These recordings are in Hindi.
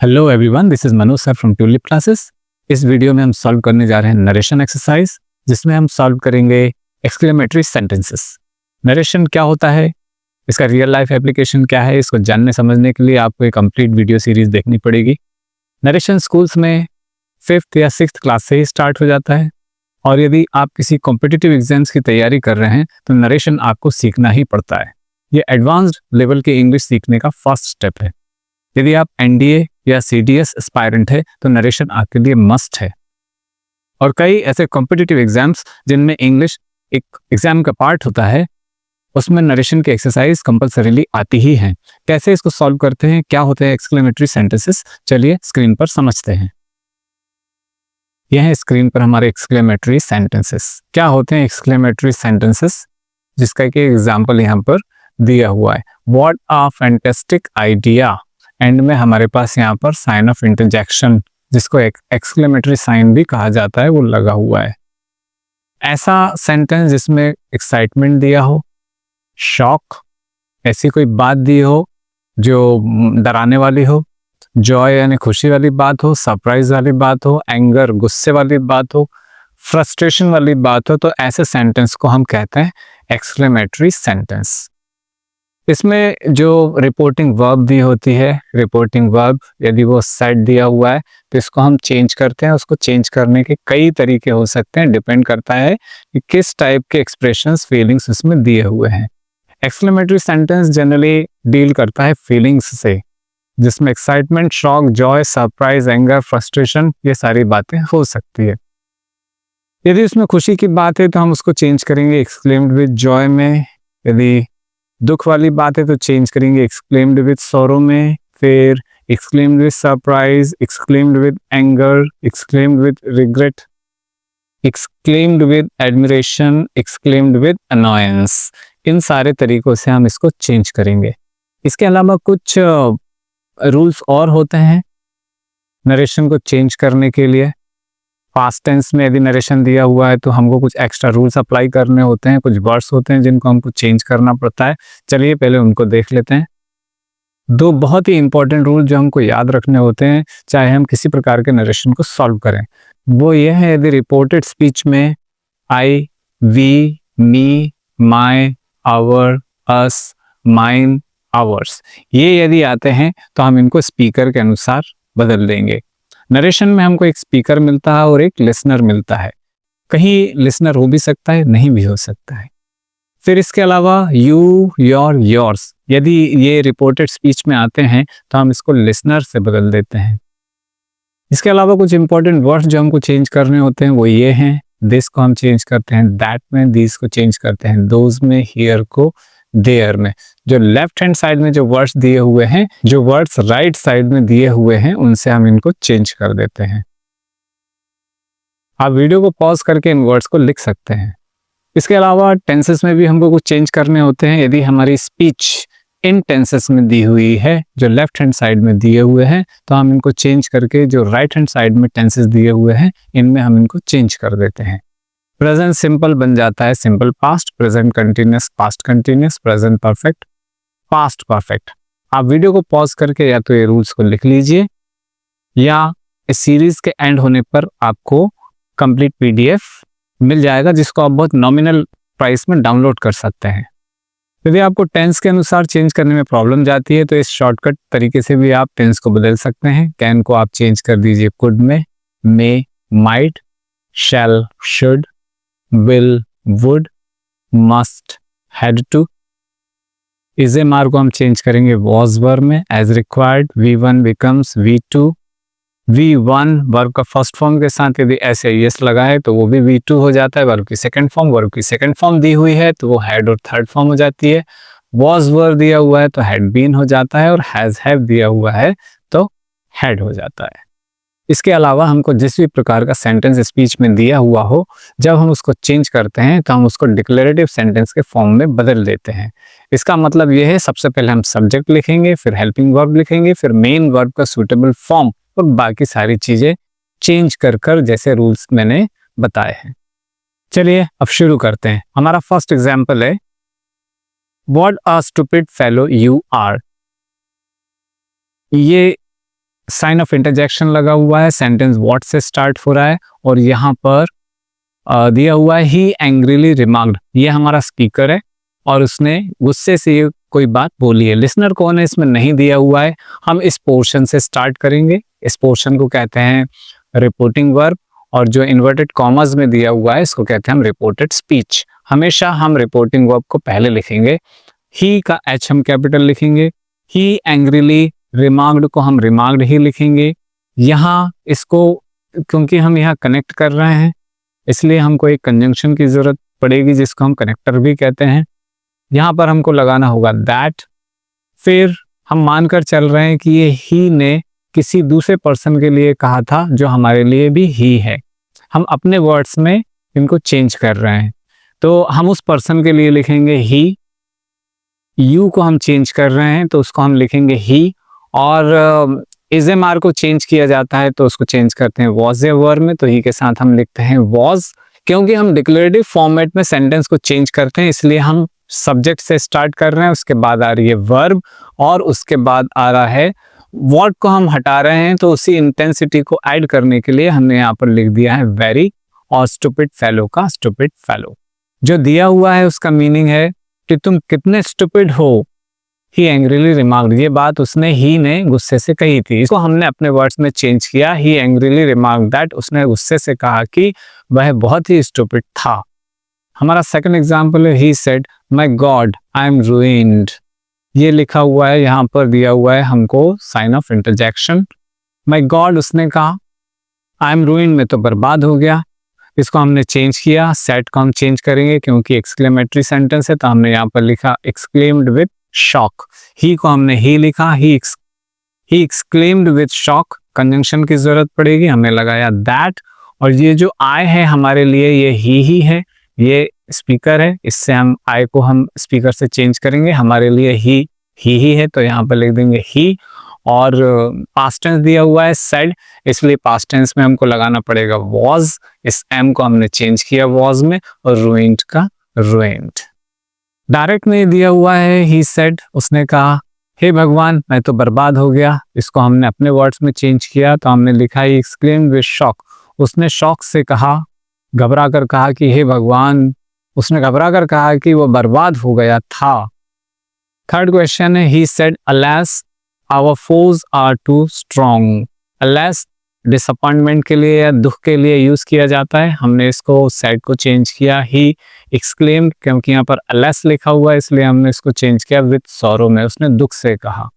Hello everyone, this is Manoj sir from tulip classes. इस वीडियो में हम सॉल्व करने जा रहे हैं नरेशन एक्सरसाइज, जिसमें हम सॉल्व करेंगे एक्सक्लेमेटरी सेंटेंसेस। नरेशन क्या होता है, इसका रियल लाइफ एप्लीकेशन क्या है, इसको जानने समझने के लिए आपको एक कंप्लीट वीडियो सीरीज देखनी पड़ेगी। नरेशन स्कूल्स में 5th या 6th क्लास से ही स्टार्ट हो जाता है, और यदि आप किसी कॉम्पिटिटिव एग्जाम्स की तैयारी कर रहे हैं तो नरेशन आपको सीखना ही पड़ता है। ये एडवांस्ड लेवल के इंग्लिश सीखने का फर्स्ट स्टेप है। यदि आप एनडीए या सीडीएस एस्पायरेंट है तो नरेशन आपके लिए मस्ट है। और कई ऐसे कॉम्पिटिटिव एग्जाम्स जिनमें इंग्लिश एक एग्जाम का पार्ट होता है, उसमें नरेशन की एक्सरसाइज कंपलसरीली आती ही है। कैसे इसको सॉल्व करते हैं, क्या होते हैं एक्सक्लेमेटरी सेंटेंसेस, चलिए स्क्रीन पर समझते हैं। यह है स्क्रीन पर हमारे एक्सक्लेमेटरी सेंटेंसेस। क्या होते हैं एक्सक्लेमेटरी सेंटेंसेस, जिसका एक एग्जाम्पल यहाँ पर दिया हुआ है। What a fantastic idea. And में हमारे पास यहाँ पर साइन ऑफ इंटरजेक्शन, जिसको एक एक्सक्लेमेटरी साइन भी कहा जाता है, वो लगा हुआ है। ऐसा सेंटेंस जिसमें एक्साइटमेंट दिया हो, शॉक, ऐसी कोई बात दी हो जो डराने वाली हो, जॉय यानी खुशी वाली बात हो, सरप्राइज वाली बात हो, एंगर गुस्से वाली बात हो, फ्रस्ट्रेशन वाली बात हो, तो ऐसे सेंटेंस को हम कहते हैं एक्सक्लेमेटरी सेंटेंस। इसमें जो रिपोर्टिंग वर्ब दी होती है, रिपोर्टिंग वर्ब यदि वो सेट दिया हुआ है तो इसको हम चेंज करते हैं। उसको चेंज करने के कई तरीके हो सकते हैं, डिपेंड करता है कि किस टाइप के एक्सप्रेशंस, फीलिंग्स इसमें दिए हुए हैं। एक्सक्लेमेटरी सेंटेंस जनरली डील करता है फीलिंग्स से, जिसमें excitement, shock, Joy, surprise, anger, frustration, ये सारी बातें हो सकती है। यदि उसमें खुशी की बात है तो हम उसको चेंज करेंगे एक्सक्लेम्ड विद जॉय में। यदि दुख वाली बात है तो चेंज करेंगे एक्सक्लेम्ड विद सॉरो में, फिर exclaimed with surprise, exclaimed with anger, exclaimed with regret, exclaimed with admiration, exclaimed with annoyance. इन सारे तरीकों से हम इसको चेंज करेंगे। इसके अलावा कुछ रूल्स और होते हैं नरेशन को चेंज करने के लिए। पास्ट टेंस में यदि नरेशन दिया हुआ है तो हमको कुछ एक्स्ट्रा रूल्स अप्लाई करने होते हैं, कुछ वर्ड्स होते हैं जिनको हमको चेंज करना पड़ता है। चलिए पहले उनको देख लेते हैं। दो बहुत ही इंपॉर्टेंट रूल जो हमको याद रखने होते हैं चाहे हम किसी प्रकार के नरेशन को सॉल्व करें, वो ये है, यदि रिपोर्टेड स्पीच में I, we, me, my, our, us, mine, ours, ये यदि आते हैं तो हम इनको स्पीकर के अनुसार बदल देंगे। नरेशन में हमको एक स्पीकर मिलता है और एक लिसनर मिलता है। कहीं लिसनर हो भी सकता है, नहीं भी हो सकता है। फिर इसके अलावा यू, योर, योर्स, यदि ये रिपोर्टेड स्पीच में आते हैं तो हम इसको लिसनर से बदल देते हैं। इसके अलावा कुछ इंपॉर्टेंट वर्ड्स जो हमको चेंज करने होते हैं वो ये हैं। दिस को हम चेंज करते हैं दैट में, दिस को चेंज करते हैं दोज में, हियर को देयर में। जो लेफ्ट हैंड साइड में जो वर्ड्स दिए हुए हैं, जो वर्ड्स राइट साइड में दिए हुए हैं, उनसे हम इनको चेंज कर देते हैं। आप वीडियो को पॉज करके इन वर्ड्स को लिख सकते हैं। इसके अलावा टेंसेस में भी हमको कुछ चेंज करने होते हैं। यदि हमारी स्पीच इन टेंसेस में दी हुई है, जो लेफ्ट हैंड साइड में दिए हुए हैं, तो हम इनको चेंज करके जो राइट हैंड साइड में टेंसेस दिए हुए हैं, इनमें हम इनको चेंज कर देते हैं। प्रेजेंट सिंपल बन जाता है simple past, present continuous past continuous, present perfect past perfect. आप वीडियो को पॉज करके या तो ये रूल्स को लिख लीजिए, या इस सीरीज के एंड होने पर आपको कंप्लीट पीडीएफ मिल जाएगा, जिसको आप बहुत नॉमिनल प्राइस में डाउनलोड कर सकते हैं। यदि आपको टेंस के अनुसार चेंज करने में प्रॉब्लम जाती है तो इस शॉर्टकट तरीके से भी आप टेंस को बदल सकते हैं। कैन को आप चेंज कर दीजिए कुड में, may, might, shall, should, will, would, must, had to. Is ए मार को हम चेंज करेंगे वॉज वर्ब में, as required, V1 becomes V2, V1 verb का फर्स्ट फॉर्म के साथ यदि ऐसे यस लगा है तो वो भी V2 हो जाता है। वर्ब की सेकंड फॉर्म दी हुई है तो वो हैड और थर्ड फॉर्म हो जाती है। वॉज वर्ब दिया हुआ है तो हैड बीन हो जाता है, और हैज हैव दिया हुआ है तो हैड हो जाता है। इसके अलावा हमको जिस भी प्रकार का सेंटेंस स्पीच में दिया हुआ हो, जब हम उसको चेंज करते हैं तो हम उसको डिक्लेरेटिव सेंटेंस के फॉर्म में बदल देते हैं। इसका मतलब यह है, सबसे पहले हम सब्जेक्ट लिखेंगे, फिर हेल्पिंग वर्ब लिखेंगे, फिर मेन वर्ब का सूटेबल फॉर्म, और बाकी सारी चीजें चेंज कर जैसे रूल्स मैंने बताए हैं। चलिए अब शुरू करते हैं। हमारा फर्स्ट एग्जाम्पल है, what a stupid fellow you are. ये साइन ऑफ इंटरजेक्शन लगा हुआ है, सेंटेंस व्हाट से स्टार्ट हो रहा है और यहाँ पर दिया हुआ है ही एंग्रीली रिमार्क्ड। ये हमारा स्पीकर है और उसने गुस्से से ये कोई बात बोली है। लिसनर कौन है इसमें नहीं दिया हुआ है। हम इस पोर्शन से स्टार्ट करेंगे। इस पोर्शन को कहते हैं रिपोर्टिंग वर्ब और जो इन्वर्टेड कॉमर्स में दिया हुआ है इसको कहते हैं हम रिपोर्टेड स्पीच। हमेशा हम रिपोर्टिंग वर्ब को पहले लिखेंगे। ही का एच हम कैपिटल लिखेंगे। ही एंग्रीली रिमार्क्ड को हम रिमार्क्ड ही लिखेंगे। यहाँ इसको क्योंकि हम यहाँ कनेक्ट कर रहे हैं इसलिए हमको एक कंजंक्शन की जरूरत पड़ेगी जिसको हम कनेक्टर भी कहते हैं। यहाँ पर हमको लगाना होगा दैट। फिर हम मानकर चल रहे हैं कि ये ही ने किसी दूसरे पर्सन के लिए कहा था जो हमारे लिए भी ही है। हम अपने वर्ड्स में इनको चेंज कर रहे हैं तो हम उस पर्सन के लिए लिखेंगे ही। यू को हम चेंज कर रहे हैं तो उसको हम लिखेंगे ही। और इज़-एम-आर को चेंज किया जाता है तो उसको चेंज करते हैं वॉज ए वर्ब में, तो ही के साथ हम लिखते हैं वॉज। क्योंकि हम डिक्लेरेटिव फॉर्मेट में सेंटेंस को चेंज करते हैं इसलिए हम सब्जेक्ट से स्टार्ट कर रहे हैं, उसके बाद आ रही है वर्ब और उसके बाद आ रहा है व्हाट को हम हटा रहे हैं तो उसी इंटेंसिटी को ऐड करने के लिए हमने यहाँ पर लिख दिया है वेरी और स्टूपिड फेलो का स्टूपिड फेलो। जो दिया हुआ है उसका मीनिंग है कि तुम कितने स्टूपिड हो। ही एंग्रीली रिमार्क्ड, ये बात उसने ही ने गुस्से से कही थी। इसको हमने अपने वर्ड्स में चेंज किया। ही एंग्रीली रिमार्क्ड दैट, उसने गुस्से से कहा कि वह बहुत ही स्टूपिड था। हमारा सेकंड एग्जांपल है he said my God I am ruined. ये लिखा हुआ है यहाँ पर दिया हुआ है हमको sign of interjection. My god उसने कहा, आई एम रूइंड में तो बर्बाद हो गया। इसको हमने चेंज किया, सेड को हम चेंज करेंगे क्योंकि एक्सक्लेमेटरी सेंटेंस है तो हमने यहाँ पर लिखा एक्सक्लेम्ड विद शॉक। ही को हमने ही लिखा, he exclaimed with shock. Conjunction की जरूरत पड़ेगी, हमने लगाया दैट। और ये जो आई है हमारे लिए ये ही है, ये स्पीकर है, इससे हम आई को हम स्पीकर से चेंज करेंगे। हमारे लिए ही है तो यहाँ पर लिख देंगे ही। और पास्ट टेंस दिया हुआ है सेड, इसलिए पास्ट टेंस में हमको लगाना पड़ेगा वॉज। इस एम को हमने चेंज किया वॉज में और रूइंड का रूइंड। डायरेक्ट में दिया हुआ है ही सेड, उसने कहा हे भगवान मैं तो बर्बाद हो गया। इसको हमने अपने वर्ड्स में चेंज किया तो हमने लिखा ही एक्सक्लेम्ड विद शॉक। उसने शॉक से कहा, घबरा कर कहा कि हे भगवान। उसने घबरा कर कहा कि वो बर्बाद हो गया था। थर्ड क्वेश्चन है he said alas our foes are too strong. Alas disappointment के लिए या दुख के लिए यूज किया जाता है, हमने इसको सेड को चेंज किया ही एक्सक्लेम्ड, क्योंकि यहाँ पर अलेस लिखा हुआ है इसलिए हमने इसको चेंज किया विद सॉरो में, उसने दुख से कहा।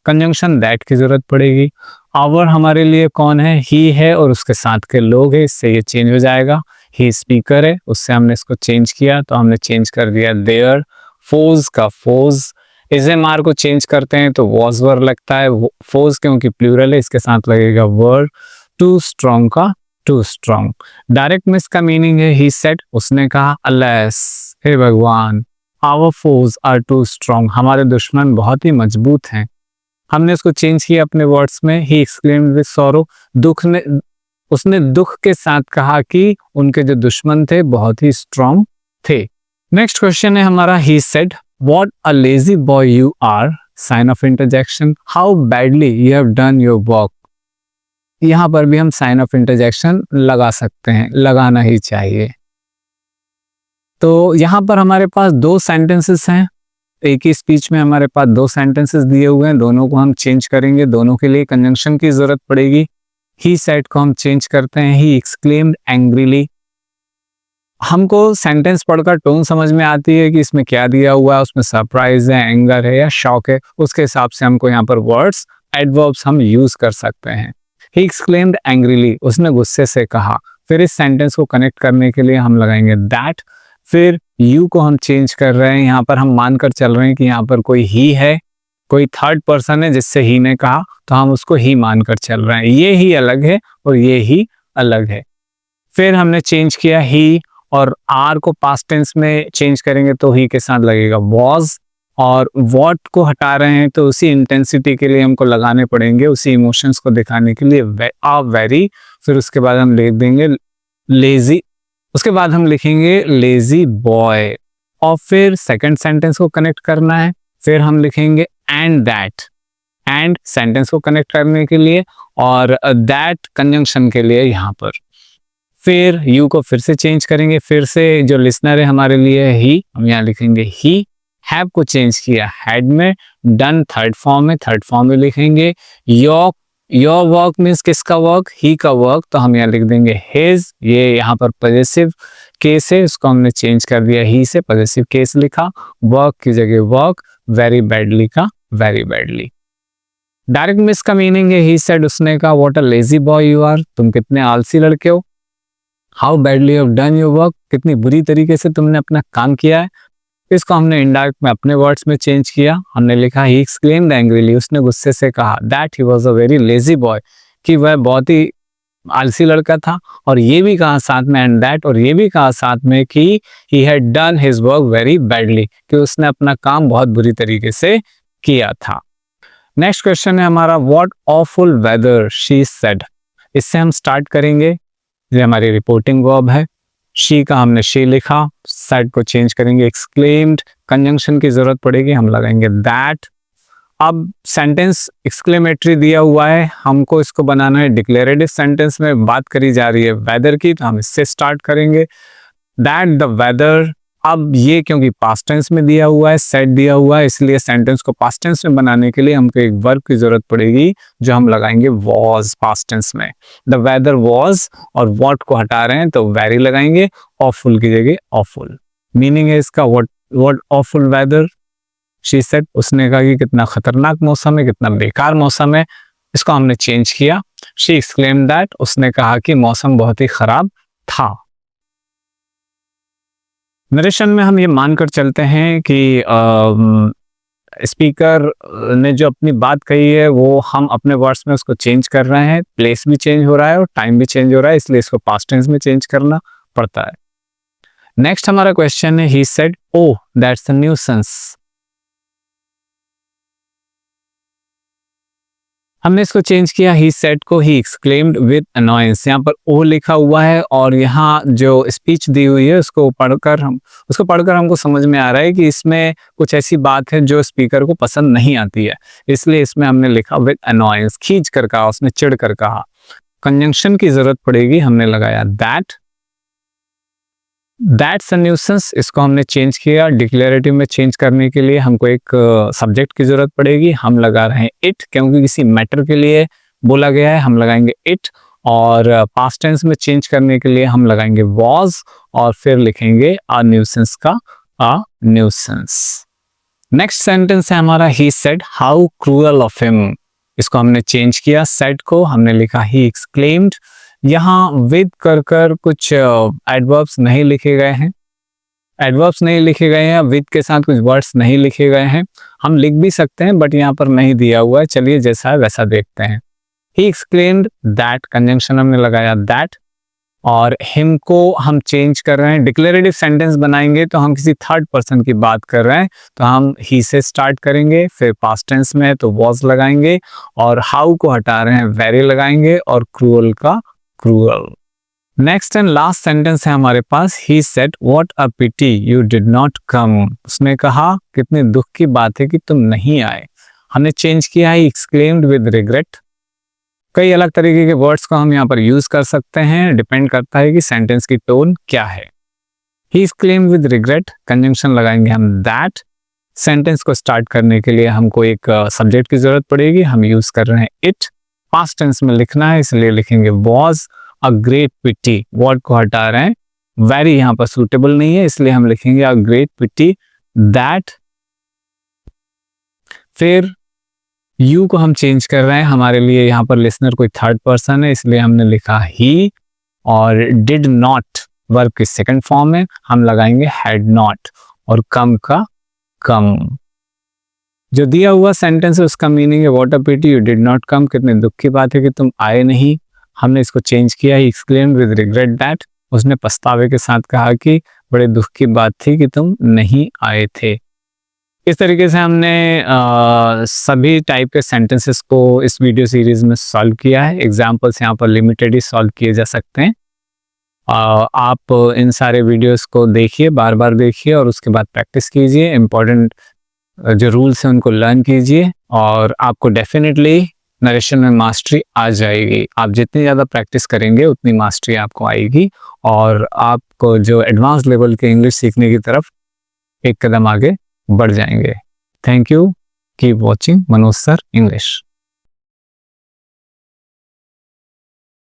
कंजंक्शन दैट की जरूरत पड़ेगी। आवर हमारे लिए कौन है, ही है और उसके साथ के लोग है, इससे ये चेंज हो जाएगा। ही स्पीकर है, उससे हमने इसको चेंज किया तो हमने चेंज कर दिया देयर। फोज का फोज, इज़-एम-आर को चेंज करते हैं तो वॉज वर लगता है। फोज क्योंकि प्लूरल है इसके साथ लगेगा वर। टू स्ट्रॉन्ग का टू स्ट्रॉन्ग। डायरेक्ट में इसका मीनिंग है ही सेड, उसने कहा अलेस हे भगवान our foes are too strong, हमारे दुश्मन बहुत ही मजबूत हैं। हमने इसको चेंज किया अपने वर्ड्स में। ही एक्सक्लेम्ड विद सॉरो, उसने दुख के साथ कहा कि उनके जो दुश्मन थे बहुत ही स्ट्रॉन्ग थे। नेक्स्ट क्वेश्चन है हमारा he said what a lazy boy you are, sign of interjection. How badly you have done your work. यहाँ पर भी हम साइन ऑफ इंटरजेक्शन लगा सकते हैं, लगाना ही चाहिए। तो यहाँ पर हमारे पास दो सेंटेंसेस हैं, एक ही स्पीच में हमारे पास दो सेंटेंसेस दिए हुए हैं, दोनों को हम चेंज करेंगे। दोनों के लिए कंजंक्शन की जरूरत पड़ेगी। ही सेड को हम चेंज करते हैं ही एक्सक्लेम्ड एंग्रीली। हमको सेंटेंस पढ़कर टोन समझ में आती है कि इसमें क्या दिया हुआ है, उसमें सरप्राइज है, एंगर है या शॉक है, उसके हिसाब से हमको यहाँ पर वर्ड्स एडवर्ब्स हम यूज कर सकते हैं। ही एक्सक्लेम्ड एंग्रीली, उसने गुस्से से कहा। फिर इस सेंटेंस को कनेक्ट करने के लिए हम लगाएंगे दैट। फिर यू को हम चेंज कर रहे हैं, यहाँ पर हम मानकर चल रहे हैं कि यहाँ पर कोई ही है, कोई थर्ड पर्सन है जिससे ही ने कहा तो हम उसको ही मानकर चल रहे हैं। ये ही अलग है और ये ही अलग है। फिर हमने चेंज किया ही और आर को पास्ट टेंस में चेंज करेंगे तो ही के साथ लगेगा वॉज। और वॉट को हटा रहे हैं तो उसी इंटेंसिटी के लिए हमको लगाने पड़ेंगे, उसी इमोशंस को दिखाने के लिए आ वेरी। फिर उसके बाद हम लिख देंगे लेजी, उसके बाद हम लिखेंगे लेजी बॉय। और फिर सेकंड सेंटेंस को कनेक्ट करना है, फिर हम लिखेंगे एंड दैट। एंड सेंटेंस को कनेक्ट करने के लिए और दैट कंजंक्शन के लिए यहाँ पर। फिर यू को फिर से चेंज करेंगे, फिर से जो लिसनर है हमारे लिए ही, हम यहाँ लिखेंगे ही। हैव को चेंज किया हैड में, डन थर्ड फॉर्म में लिखेंगे। योर वर्क मीन्स किसका वर्क, ही का वर्क, तो हम यहाँ लिख देंगे हिज। ये यहाँ पर पॉजेसिव केस है, इसको हमने चेंज कर दिया ही से, पॉजेसिव केस लिखा। वर्क की जगह वर्क, वेरी बैडली का वेरी बैडली। डायरेक्ट मिस का मीनिंग है ही सेड, उसने कहा what a lazy boy you are, तुम कितने आलसी लड़के हो। How badly you have done your work, कितनी बुरी तरीके से तुमने अपना काम किया है। इसको हमने इनडायरेक्ट में अपने वर्ड्स में चेंज किया, हमने लिखा ही एक्सक्लेम्ड एंग्रीली, उसने गुस्से से कहा that he was a very lazy boy, कि वह बहुत ही आलसी लड़का था। और ये भी कहा साथ में एंड दैट, और ये भी कहा साथ में कि he had done his work very badly, कि उसने अपना काम बहुत बुरी तरीके से किया था। नेक्स्ट क्वेश्चन है हमारा what awful whether she said. इससे हम स्टार्ट करेंगे, ये हमारी रिपोर्टिंग वर्ब है। शी का हमने शी लिखा, सेड को चेंज करेंगे एक्सक्लेम्ड, कंजंक्शन की जरूरत पड़ेगी, हम लगाएंगे दैट। अब सेंटेंस एक्सक्लेमेटरी दिया हुआ है, हमको इसको बनाना है डिक्लेरेटिव सेंटेंस में बात करी जा रही है वेदर की, तो हम इससे स्टार्ट करेंगे दैट द वेदर। अब ये क्योंकि पास्ट टेंस में दिया हुआ है, सेड दिया हुआ है, इसलिए सेंटेंस को पास्ट टेंस में बनाने के लिए हमको एक वर्ब की जरूरत पड़ेगी, जो हम लगाएंगे वॉज पास्ट टेंस में। द वेदर वॉज, और वॉट को हटा रहे हैं तो वेरी लगाएंगे, ऑफुल की जगह ऑफुल। मीनिंग है इसका what awful whether she said, उसने कहा कि कितना खतरनाक मौसम है, कितना बेकार मौसम है। इसको हमने चेंज किया, शी एक्सक्लेम्ड दैट, उसने कहा कि मौसम बहुत ही खराब था। नरेशन में हम ये मानकर चलते हैं कि स्पीकर ने जो अपनी बात कही है वो हम अपने वर्ड्स में उसको चेंज कर रहे हैं, प्लेस भी चेंज हो रहा है और टाइम भी चेंज हो रहा है, इसलिए इसको पास्ट टेंस में चेंज करना पड़ता है। नेक्स्ट हमारा क्वेश्चन है he said oh that's a nuisance. हमने इसको चेंज किया, ही सेड को ही एक्सक्लेम्ड विद अनॉयंस। यहाँ पर ओ लिखा हुआ है और यहाँ जो स्पीच दी हुई है उसको पढ़कर हमको समझ में आ रहा है कि इसमें कुछ ऐसी बात है जो स्पीकर को पसंद नहीं आती है, इसलिए इसमें हमने लिखा विद अनॉयंस, खींच कर कहा, उसने चिढ़ कर कहा। कंजंक्शन की जरूरत पड़ेगी, हमने लगाया दैट्स अ न्यूसेंस। इसको हमने चेंज किया, डिक्लेरेटिव में चेंज करने के लिए हमको एक सब्जेक्ट की जरूरत पड़ेगी, हम लगा रहे हैं इट, क्योंकि किसी मैटर के लिए बोला गया है, हम लगाएंगे इट। और पास्ट टेंस में चेंज करने के लिए हम लगाएंगे वॉज, और फिर लिखेंगे अ न्यूसेंस का अ न्यूसेंस। नेक्स्ट सेंटेंस है हमारा he said how cruel of him. इसको हमने चेंज किया, सेड को हमने लिखा ही एक्सक्लेम्ड। यहाँ विद कर कुछ एडवर्ब्स नहीं लिखे गए हैं, विद के साथ कुछ वर्ड्स नहीं लिखे गए हैं। हम लिख भी सकते हैं बट यहाँ पर नहीं दिया हुआ है, चलिए जैसा है वैसा देखते हैं। ही एक्सक्लेम्ड दैट, कंजंक्शन हमने लगाया दैट, और हिम को हम चेंज कर रहे हैं। डिक्लेरेटिव सेंटेंस बनाएंगे तो हम किसी थर्ड पर्सन की बात कर रहे हैं, तो हम ही से स्टार्ट करेंगे, फिर पास्ट टेंस में तो वॉज लगाएंगे, और हाउ को हटा रहे हैं वेरी लगाएंगे, और क्रूअल का cruel. Next and last sentence है हमारे पास he said what a pity you did not come. उसने कहा कितने दुख की बात है कि तुम नहीं आए। हमने चेंज किया है एक्सक्लेम्ड विद रिग्रेट। कई अलग तरीके के वर्ड्स को हम यहाँ पर यूज कर सकते हैं, डिपेंड करता है कि सेंटेंस की टोन क्या है। He exclaimed with regret, conjunction लगाएंगे हम दैट। सेंटेंस को स्टार्ट करने के लिए हमको एक सब्जेक्ट की जरूरत पड़ेगी, हम यूज कर रहे हैं इट। पास्ट टेंस में लिखना है इसलिए लिखेंगे was a great pity, word को हटा रहे हैं, वेरी यहाँ पर सूटेबल नहीं है इसलिए हम लिखेंगे अ ग्रेट पिटी दैट। फिर यू को हम चेंज कर रहे हैं, हमारे लिए यहाँ पर लिसनर कोई थर्ड पर्सन है इसलिए हमने लिखा ही, और डिड नॉट वर्ब की सेकंड फॉर्म है, हम लगाएंगे हैड नॉट, और कम का कम। जो दिया हुआ सेंटेंस है उसका मीनिंग है what a pity you did not come, कितने दुख की बात है कि तुम आए नहीं। हमने इसको चेंज किया he exclaimed with regret that, उसने पछतावे के साथ कहा कि बड़े दुख की बात थी कि तुम नहीं आए थे। इस तरीके से हमने सभी टाइप के सेंटेंसेस को इस वीडियो सीरीज में सॉल्व किया है। एग्जाम्पल्स यहाँ पर लिमिटेड ही सॉल्व किए जा सकते हैं। आप इन सारे वीडियोस को देखिए, बार बार देखिए और उसके बाद प्रैक्टिस कीजिए। इम्पोर्टेंट जो रूल्स हैं उनको लर्न कीजिए और आपको डेफिनेटली नरेशन में मास्टरी आ जाएगी। आप जितनी ज़्यादा प्रैक्टिस करेंगे उतनी मास्टरी आपको आएगी और आपको जो एडवांस लेवल के इंग्लिश सीखने की तरफ एक कदम आगे बढ़ जाएंगे। Thank you, keep watching Manoj sir English.